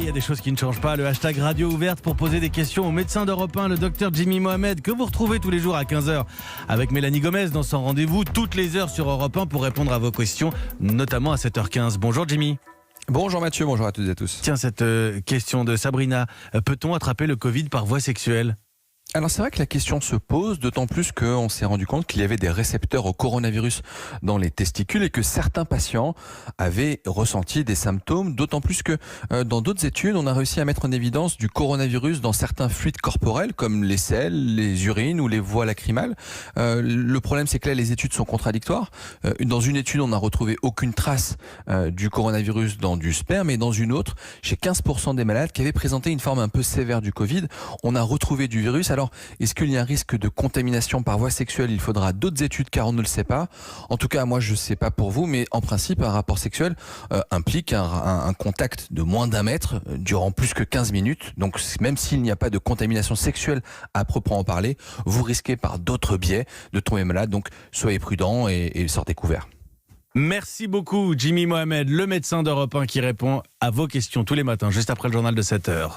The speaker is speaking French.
il y a des choses qui ne changent pas. Le hashtag radio ouverte pour poser des questions au médecin d'Europe 1, le docteur Jimmy Mohamed, que vous retrouvez tous les jours à 15h avec Mélanie Gomez dans son rendez-vous toutes les heures sur Europe 1 pour répondre à vos questions, notamment à 7h15. Bonjour Jimmy. Bonjour Mathieu, bonjour à toutes et à tous. Tiens, cette question de Sabrina, peut-on attraper le Covid par voie sexuelle ? Alors c'est vrai que la question se pose, d'autant plus qu'on s'est rendu compte qu'il y avait des récepteurs au coronavirus dans les testicules et que certains patients avaient ressenti des symptômes, d'autant plus que dans d'autres études, on a réussi à mettre en évidence du coronavirus dans certains fluides corporels comme les selles, les urines ou les voies lacrymales. Le problème, c'est que là, les études sont contradictoires. Dans une étude, on n'a retrouvé aucune trace du coronavirus dans du sperme, et dans une autre, chez 15% des malades qui avaient présenté une forme un peu sévère du Covid, on a retrouvé du virus. Alors, est-ce qu'il y a un risque de contamination par voie sexuelle ? Il faudra d'autres études car on ne le sait pas. En tout cas, moi je ne sais pas pour vous, mais en principe, un rapport sexuel implique un contact de moins d'1 mètre durant plus que 15 minutes. Donc même s'il n'y a pas de contamination sexuelle à proprement parler, vous risquez par d'autres biais de tomber malade. Donc soyez prudents et sortez couverts. Merci beaucoup Jimmy Mohamed, le médecin d'Europe 1 qui répond à vos questions tous les matins, juste après le journal de 7h.